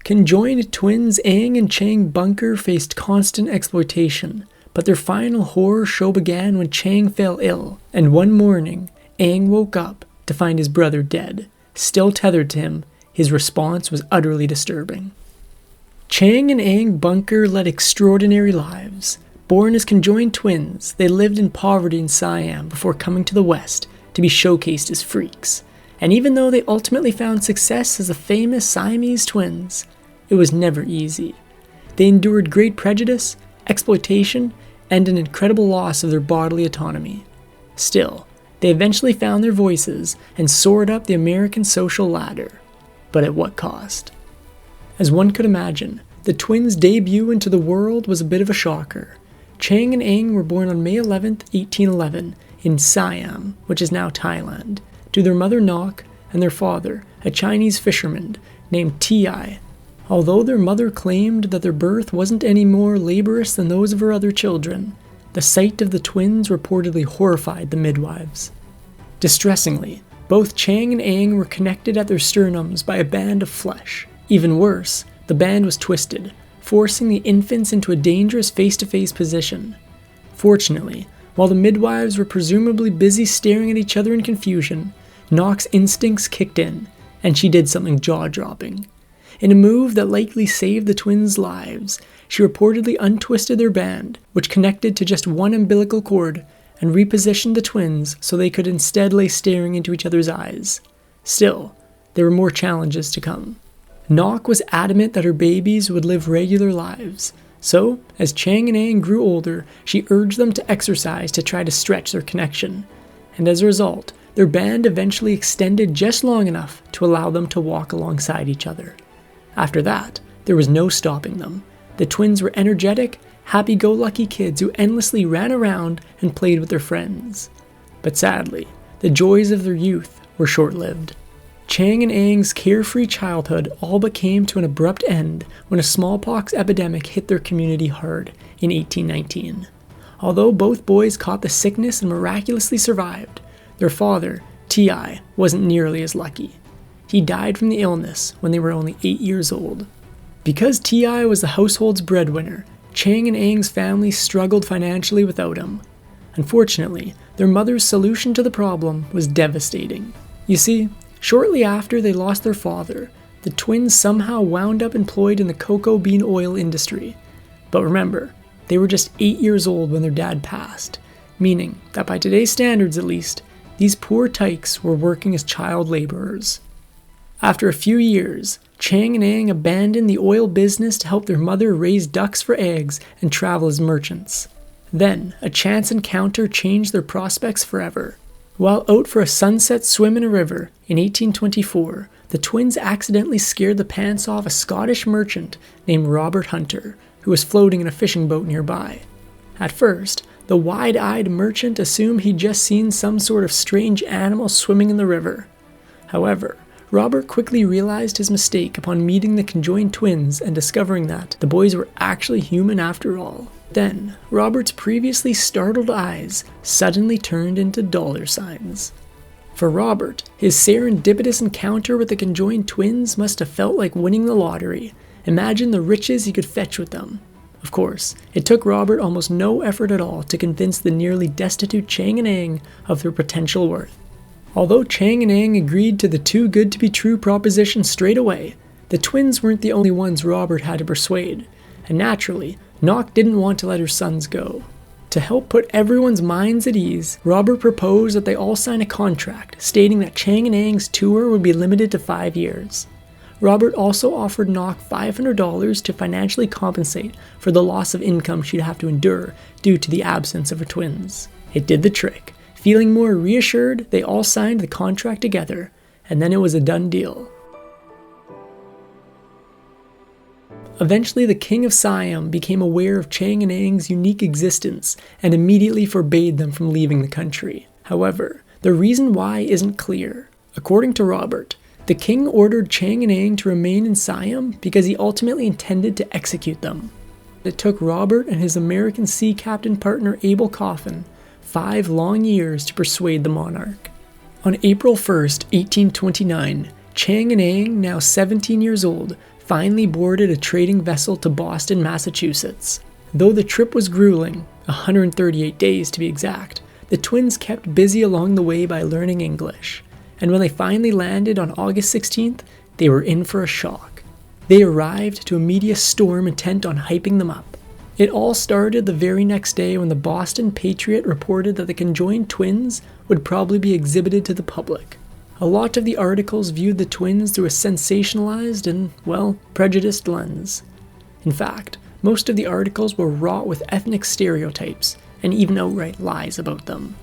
Conjoined twins Eng and Chang Bunker faced constant exploitation, but their final horror show began when Chang fell ill, and one morning, Eng woke up to find his brother dead. Still tethered to him, his response was utterly disturbing. Chang and Eng Bunker led extraordinary lives. Born as conjoined twins, they lived in poverty in Siam before coming to the West to be showcased as freaks. And even though they ultimately found success as the famous Siamese Twins, it was never easy. They endured great prejudice, exploitation, and an incredible loss of their bodily autonomy. Still, they eventually found their voices and soared up the American social ladder. But at what cost? As one could imagine, the twins' debut into the world was a bit of a shocker. Chang and Eng were born on May 11, 1811, in Siam, which is now Thailand, to their mother Nok and their father, a Chinese fisherman named Ti. Although their mother claimed that their birth wasn't any more laborious than those of her other children, the sight of the twins reportedly horrified the midwives. Distressingly, both Chang and Eng were connected at their sternums by a band of flesh. Even worse, the band was twisted, forcing the infants into a dangerous face-to-face position. Fortunately, while the midwives were presumably busy staring at each other in confusion, Nok's instincts kicked in, and she did something jaw-dropping. In a move that likely saved the twins' lives, she reportedly untwisted their band, which connected to just one umbilical cord, and repositioned the twins so they could instead lay staring into each other's eyes. Still, there were more challenges to come. Nok was adamant that her babies would live regular lives, so as Chang and Eng grew older, she urged them to exercise to try to stretch their connection, and as a result, their band eventually extended just long enough to allow them to walk alongside each other. After that, there was no stopping them. The twins were energetic, happy-go-lucky kids who endlessly ran around and played with their friends. But sadly, the joys of their youth were short-lived. Chang and Eng's carefree childhood all but came to an abrupt end when a smallpox epidemic hit their community hard in 1819. Although both boys caught the sickness and miraculously survived, their father, Ti, wasn't nearly as lucky. He died from the illness when they were only 8 years old. Because Ti was the household's breadwinner, Chang and Eng's family struggled financially without him. Unfortunately, their mother's solution to the problem was devastating. You see, shortly after they lost their father, the twins somehow wound up employed in the cocoa bean oil industry. But remember, they were just 8 years old when their dad passed, meaning that by today's standards at least, these poor tykes were working as child laborers. After a few years, Chang and Eng abandoned the oil business to help their mother raise ducks for eggs and travel as merchants. Then, a chance encounter changed their prospects forever. While out for a sunset swim in a river in 1824, the twins accidentally scared the pants off a Scottish merchant named Robert Hunter, who was floating in a fishing boat nearby. At first, the wide-eyed merchant assumed he'd just seen some sort of strange animal swimming in the river. However, Robert quickly realized his mistake upon meeting the conjoined twins and discovering that the boys were actually human after all. Then, Robert's previously startled eyes suddenly turned into dollar signs. For Robert, his serendipitous encounter with the conjoined twins must have felt like winning the lottery. Imagine the riches he could fetch with them. Of course, it took Robert almost no effort at all to convince the nearly destitute Chang and Eng of their potential worth. Although Chang and Eng agreed to the too good to be true proposition straight away, the twins weren't the only ones Robert had to persuade, and naturally, Nok didn't want to let her sons go. To help put everyone's minds at ease, Robert proposed that they all sign a contract stating that Chang and Eng's tour would be limited to 5 years. Robert also offered Nok $500 to financially compensate for the loss of income she'd have to endure due to the absence of her twins. It did the trick. Feeling more reassured, they all signed the contract together, and then it was a done deal. Eventually, the king of Siam became aware of Chang and Eng's unique existence and immediately forbade them from leaving the country. However, the reason why isn't clear. According to Robert, the king ordered Chang and Eng to remain in Siam because he ultimately intended to execute them. It took Robert and his American sea captain partner Abel Coffin 5 long years to persuade the monarch. On April 1st, 1829, Chang and Eng, now 17 years old, finally boarded a trading vessel to Boston, Massachusetts. Though the trip was grueling, 138 days to be exact, the twins kept busy along the way by learning English. And when they finally landed on August 16th, they were in for a shock. They arrived to a media storm intent on hyping them up. It all started the very next day when the Boston Patriot reported that the conjoined twins would probably be exhibited to the public. A lot of the articles viewed the twins through a sensationalized and, well, prejudiced lens. In fact, most of the articles were wrought with ethnic stereotypes and even outright lies about them.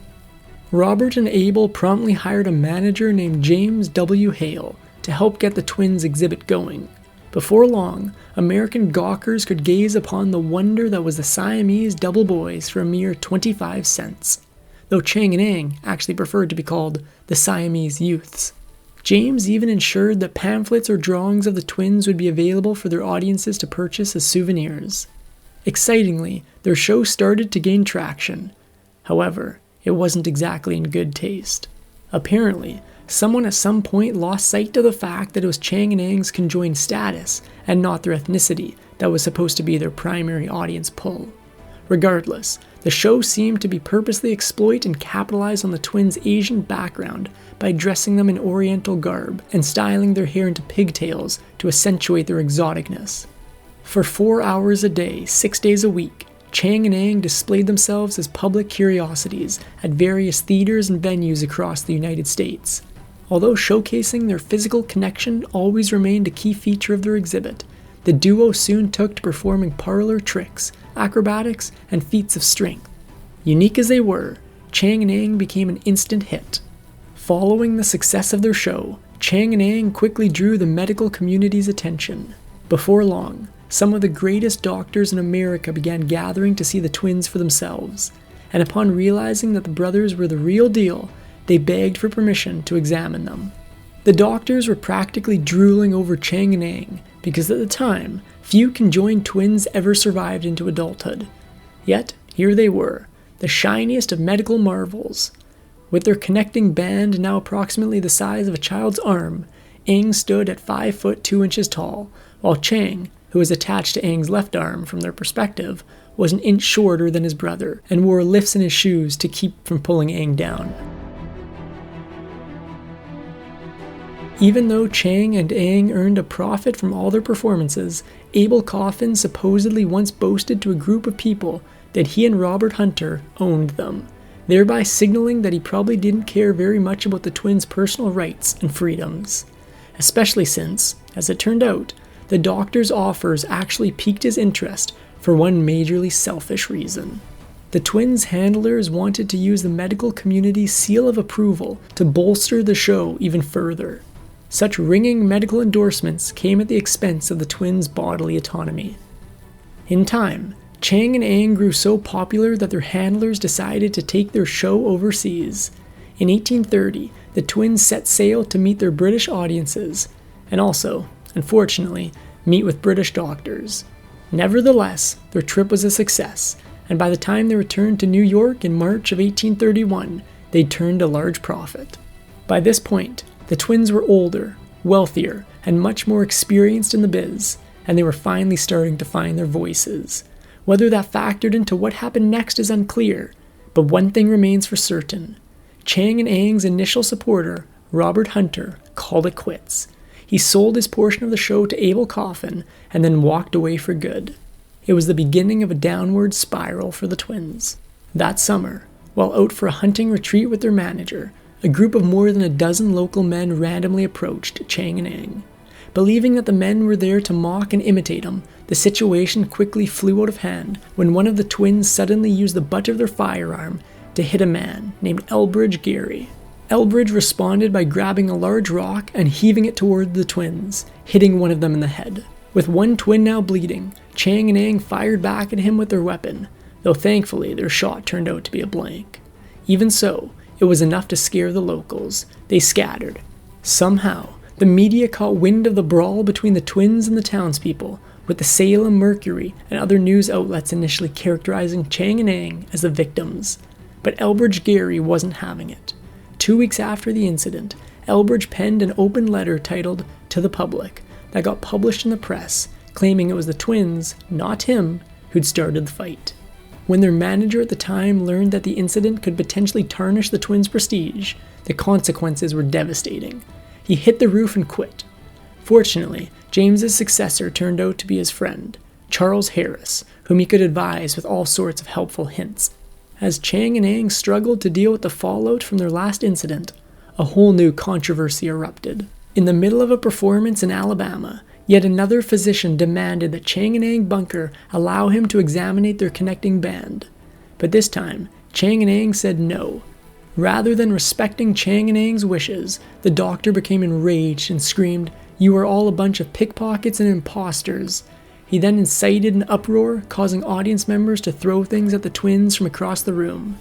Robert and Abel promptly hired a manager named James W. Hale to help get the twins' exhibit going. Before long, American gawkers could gaze upon the wonder that was the Siamese double boys for a mere 25 cents, though Chang and Eng actually preferred to be called the Siamese youths. James even ensured that pamphlets or drawings of the twins would be available for their audiences to purchase as souvenirs. Excitingly, their show started to gain traction. However, it wasn't exactly in good taste. Apparently, someone at some point lost sight of the fact that it was Chang and Eng's conjoined status and not their ethnicity that was supposed to be their primary audience pull. Regardless, the show seemed to be purposely exploit and capitalize on the twins' Asian background by dressing them in oriental garb and styling their hair into pigtails to accentuate their exoticness. For 4 hours a day, 6 days a week, Chang and Eng displayed themselves as public curiosities at various theaters and venues across the United States. Although showcasing their physical connection always remained a key feature of their exhibit, the duo soon took to performing parlor tricks, acrobatics, and feats of strength. Unique as they were, Chang and Eng became an instant hit. Following the success of their show, Chang and Eng quickly drew the medical community's attention. Before long, some of the greatest doctors in America began gathering to see the twins for themselves, and upon realizing that the brothers were the real deal, they begged for permission to examine them. The doctors were practically drooling over Chang and Eng because at the time, few conjoined twins ever survived into adulthood. Yet, here they were, the shiniest of medical marvels. With their connecting band now approximately the size of a child's arm, Eng stood at 5 foot 2 inches tall, while Chang, who was attached to Eng's left arm from their perspective, was an inch shorter than his brother and wore lifts in his shoes to keep from pulling Eng down. Even though Chang and Eng earned a profit from all their performances, Abel Coffin supposedly once boasted to a group of people that he and Robert Hunter owned them, thereby signaling that he probably didn't care very much about the twins' personal rights and freedoms. Especially since, as it turned out, the doctor's offers actually piqued his interest for one majorly selfish reason. The twins' handlers wanted to use the medical community's seal of approval to bolster the show even further. Such ringing medical endorsements came at the expense of the twins' bodily autonomy. In time, Chang and Eng grew so popular that their handlers decided to take their show overseas. In 1830, the twins set sail to meet their British audiences, and also, unfortunately, meet with British doctors. Nevertheless, their trip was a success, and by the time they returned to New York in March of 1831, they'd turned a large profit. By this point, the twins were older, wealthier, and much more experienced in the biz, and they were finally starting to find their voices. Whether that factored into what happened next is unclear, but one thing remains for certain. Chang and Eng's initial supporter, Robert Hunter, called it quits. He sold his portion of the show to Abel Coffin and then walked away for good. It was the beginning of a downward spiral for the twins. That summer, while out for a hunting retreat with their manager, a group of more than a dozen local men randomly approached Chang and Eng. Believing that the men were there to mock and imitate him, the situation quickly flew out of hand when one of the twins suddenly used the butt of their firearm to hit a man named Elbridge Gary. Elbridge responded by grabbing a large rock and heaving it toward the twins, hitting one of them in the head. With one twin now bleeding, Chang and Eng fired back at him with their weapon, though thankfully their shot turned out to be a blank. Even so, it was enough to scare the locals. They scattered. Somehow, the media caught wind of the brawl between the twins and the townspeople, with the Salem Mercury and other news outlets initially characterizing Chang and Eng as the victims. But Elbridge Gary wasn't having it. 2 weeks after the incident, Elbridge penned an open letter titled, "To the Public," that got published in the press, claiming it was the twins, not him, who'd started the fight. When their manager at the time learned that the incident could potentially tarnish the twins' prestige, the consequences were devastating. He hit the roof and quit. Fortunately, James's successor turned out to be his friend, Charles Harris, whom he could advise with all sorts of helpful hints. As Chang and Eng struggled to deal with the fallout from their last incident, a whole new controversy erupted. In the middle of a performance in Alabama, yet another physician demanded that Chang and Eng Bunker allow him to examine their connecting band. But this time, Chang and Eng said no. Rather than respecting Chang and Eng's wishes, the doctor became enraged and screamed, "You are all a bunch of pickpockets and imposters." He then incited an uproar, causing audience members to throw things at the twins from across the room.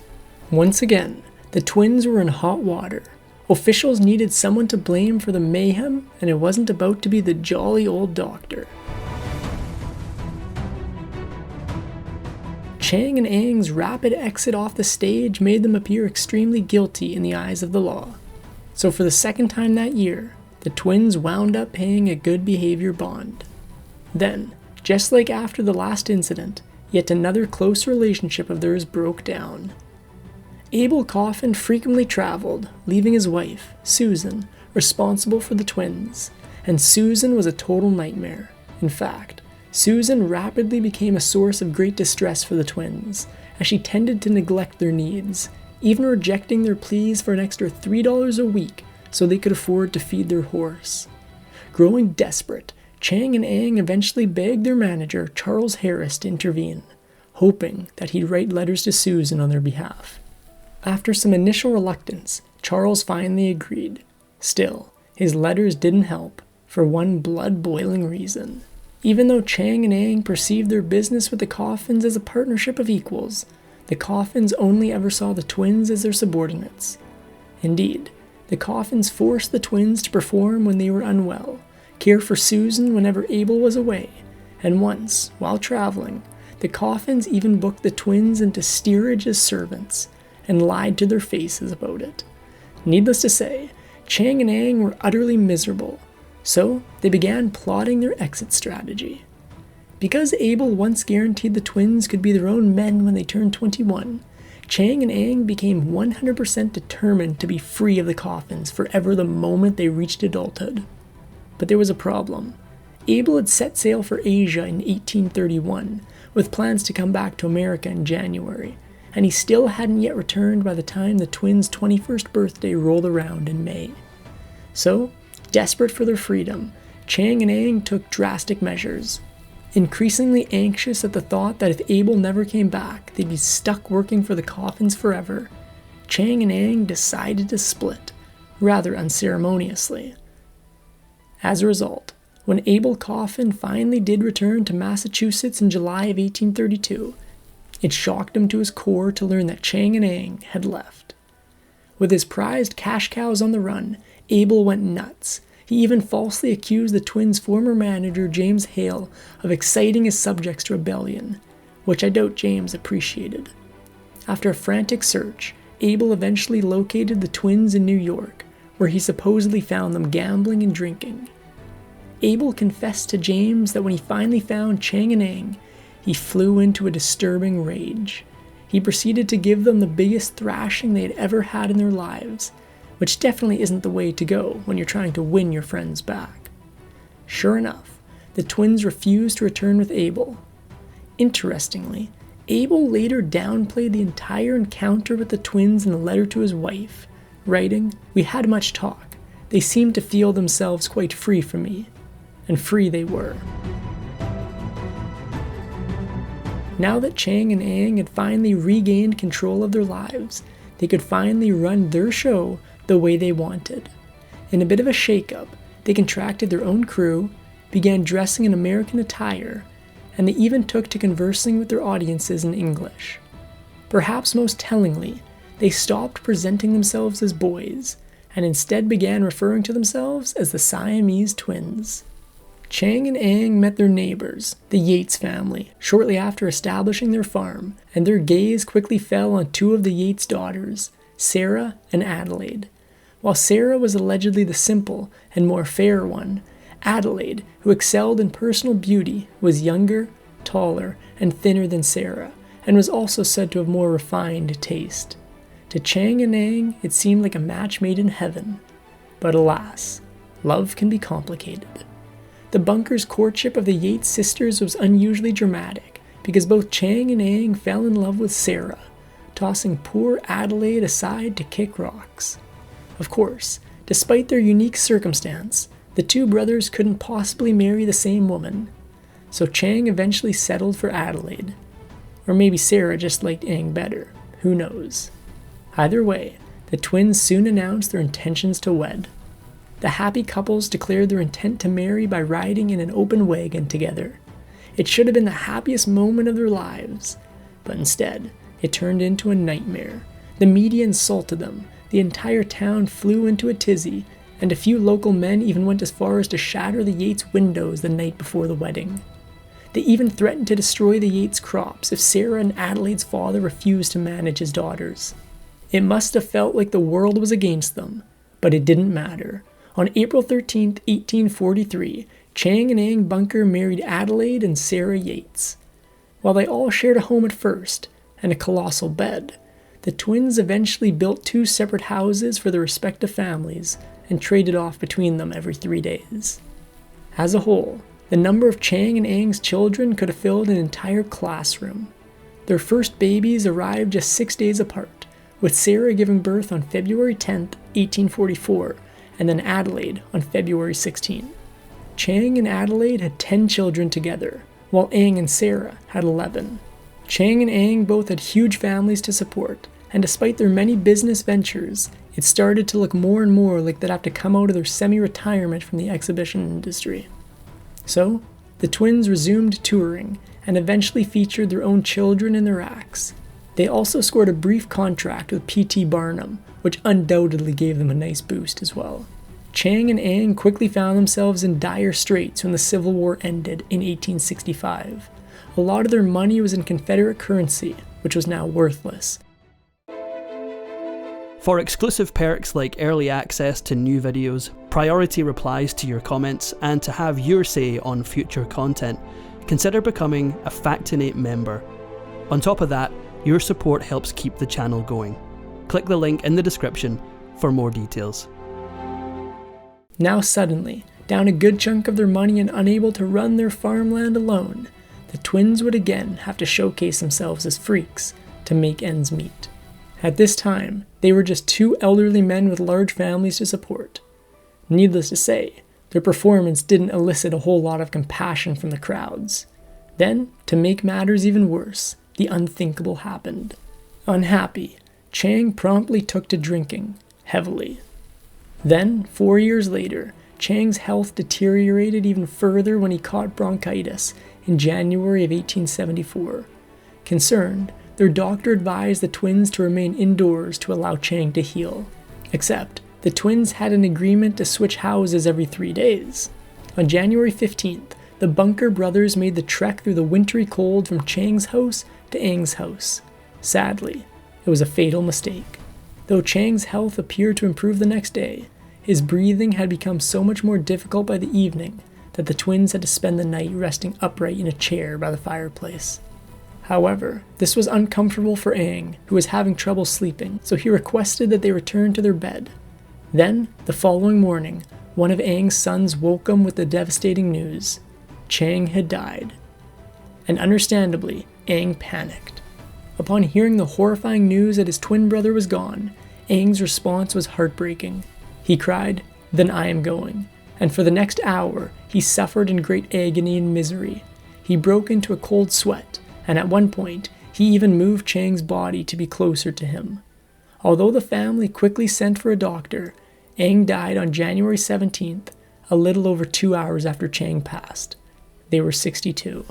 Once again, the twins were in hot water. Officials needed someone to blame for the mayhem, and it wasn't about to be the jolly old doctor. Chang and Eng's rapid exit off the stage made them appear extremely guilty in the eyes of the law. So for the second time that year, the twins wound up paying a good behavior bond. Then, just like after the last incident, yet another close relationship of theirs broke down. Abel Coffin frequently traveled, leaving his wife, Susan, responsible for the twins, and Susan was a total nightmare. In fact, Susan rapidly became a source of great distress for the twins, as she tended to neglect their needs, even rejecting their pleas for an extra $3 a week so they could afford to feed their horse. Growing desperate, Chang and Eng eventually begged their manager, Charles Harris, to intervene, hoping that he'd write letters to Susan on their behalf. After some initial reluctance, Charles finally agreed. Still, his letters didn't help, for one blood-boiling reason. Even though Chang and Eng perceived their business with the Coffins as a partnership of equals, the Coffins only ever saw the twins as their subordinates. Indeed, the Coffins forced the twins to perform when they were unwell, care for Susan whenever Abel was away, and once, while traveling, the Coffins even booked the twins into steerage as servants, and lied to their faces about it. Needless to say, Chang and Eng were utterly miserable, so they began plotting their exit strategy. Because Abel once guaranteed the twins could be their own men when they turned 21, Chang and Eng became 100% determined to be free of the Coffins forever the moment they reached adulthood. But there was a problem. Abel had set sail for Asia in 1831, with plans to come back to America in January, and he still hadn't yet returned by the time the twins' 21st birthday rolled around in May. So, desperate for their freedom, Chang and Eng took drastic measures. Increasingly anxious at the thought that if Abel never came back, they'd be stuck working for the Coffins forever, Chang and Eng decided to split, rather unceremoniously. As a result, when Abel Coffin finally did return to Massachusetts in July of 1832, it shocked him to his core to learn that Chang and Eng had left. With his prized cash cows on the run, Abel went nuts. He even falsely accused the twins' former manager, James Hale, of exciting his subjects to rebellion, which I doubt James appreciated. After a frantic search, Abel eventually located the twins in New York, where he supposedly found them gambling and drinking. Abel confessed to James that when he finally found Chang and Eng, he flew into a disturbing rage. He proceeded to give them the biggest thrashing they had ever had in their lives, which definitely isn't the way to go when you're trying to win your friends back. Sure enough, the twins refused to return with Abel. Interestingly, Abel later downplayed the entire encounter with the twins in a letter to his wife, writing, "We had much talk. They seemed to feel themselves quite free from me." And free they were. Now that Chang and Eng had finally regained control of their lives, they could finally run their show the way they wanted. In a bit of a shake-up, they contracted their own crew, began dressing in American attire, and they even took to conversing with their audiences in English. Perhaps most tellingly, they stopped presenting themselves as boys, and instead began referring to themselves as the Siamese Twins. Chang and Eng met their neighbors, the Yates family, shortly after establishing their farm, and their gaze quickly fell on two of the Yates daughters, Sarah and Adelaide. While Sarah was allegedly the simple and more fair one, Adelaide, who excelled in personal beauty, was younger, taller, and thinner than Sarah, and was also said to have more refined taste. To Chang and Eng, it seemed like a match made in heaven. But alas, love can be complicated. The Bunkers' courtship of the Yates sisters was unusually dramatic because both Chang and Eng fell in love with Sarah, tossing poor Adelaide aside to kick rocks. Of course, despite their unique circumstance, the two brothers couldn't possibly marry the same woman, so Chang eventually settled for Adelaide. Or maybe Sarah just liked Eng better, who knows. Either way, the twins soon announced their intentions to wed. The happy couples declared their intent to marry by riding in an open wagon together. It should have been the happiest moment of their lives, but instead, it turned into a nightmare. The media insulted them, the entire town flew into a tizzy, and a few local men even went as far as to shatter the Yates' windows the night before the wedding. They even threatened to destroy the Yates' crops if Sarah and Adelaide's father refused to manage his daughters. It must have felt like the world was against them, but it didn't matter. On April 13, 1843, Chang and Eng Bunker married Adelaide and Sarah Yates. While they all shared a home at first, and a colossal bed, the twins eventually built 2 separate houses for their respective families and traded off between them every 3 days. As a whole, the number of Chang and Eng's children could have filled an entire classroom. Their first babies arrived just 6 days apart, with Sarah giving birth on February 10, 1844, and then Adelaide on February 16. Chang and Adelaide had 10 children together, while Eng and Sarah had 11. Chang and Eng both had huge families to support, and despite their many business ventures, it started to look more and more like they'd have to come out of their semi-retirement from the exhibition industry. So, the twins resumed touring, and eventually featured their own children in their acts. They also scored a brief contract with P.T. Barnum, which undoubtedly gave them a nice boost as well. Chang and Eng quickly found themselves in dire straits when the Civil War ended in 1865. A lot of their money was in Confederate currency, which was now worthless. For exclusive perks like early access to new videos, priority replies to your comments, and to have your say on future content, consider becoming a Factinate member. On top of that, your support helps keep the channel going. Click the link in the description for more details. Now suddenly, down a good chunk of their money and unable to run their farmland alone, the twins would again have to showcase themselves as freaks to make ends meet. At this time, they were just 2 elderly men with large families to support. Needless to say, their performance didn't elicit a whole lot of compassion from the crowds. Then, to make matters even worse, the unthinkable happened. Unhappy, Chang promptly took to drinking, heavily. Then, 4 years later, Chang's health deteriorated even further when he caught bronchitis in January of 1874. Concerned, their doctor advised the twins to remain indoors to allow Chang to heal. Except, the twins had an agreement to switch houses every 3 days. On January 15th, the Bunker brothers made the trek through the wintry cold from Chang's house to Eng's house. Sadly, it was a fatal mistake. Though Chang's health appeared to improve the next day, his breathing had become so much more difficult by the evening that the twins had to spend the night resting upright in a chair by the fireplace. However, this was uncomfortable for Eng, who was having trouble sleeping, so he requested that they return to their bed. Then, the following morning, one of Eng's sons woke him with the devastating news. Chang had died. And understandably, Eng panicked. Upon hearing the horrifying news that his twin brother was gone, Eng's response was heartbreaking. He cried, "Then I am going." And for the next hour, he suffered in great agony and misery. He broke into a cold sweat, and at one point, he even moved Chang's body to be closer to him. Although the family quickly sent for a doctor, Eng died on January 17th, a little over 2 hours after Chang passed. They were 62.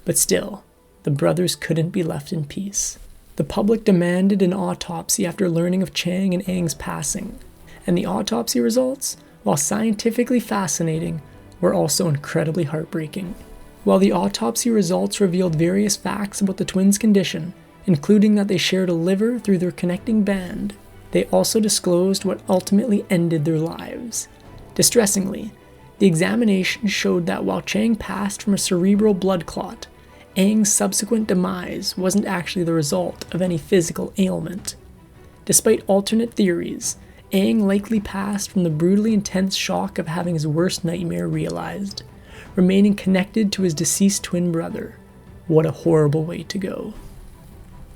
But still, the brothers couldn't be left in peace. The public demanded an autopsy after learning of Chang and Eng's passing, and the autopsy results, while scientifically fascinating, were also incredibly heartbreaking. While the autopsy results revealed various facts about the twins' condition, including that they shared a liver through their connecting band, they also disclosed what ultimately ended their lives. Distressingly, The examination showed that while Chang passed from a cerebral blood clot, Eng's subsequent demise wasn't actually the result of any physical ailment. Despite alternate theories, Eng likely passed from the brutally intense shock of having his worst nightmare realized, remaining connected to his deceased twin brother. What a horrible way to go.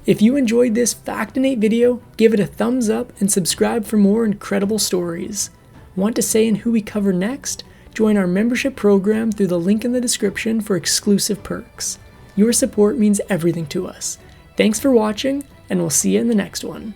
If you enjoyed this Factinate video, give it a thumbs up and subscribe for more incredible stories. Want to say in who we cover next? Join our membership program through the link in the description for exclusive perks. Your support means everything to us. Thanks for watching, and we'll see you in the next one.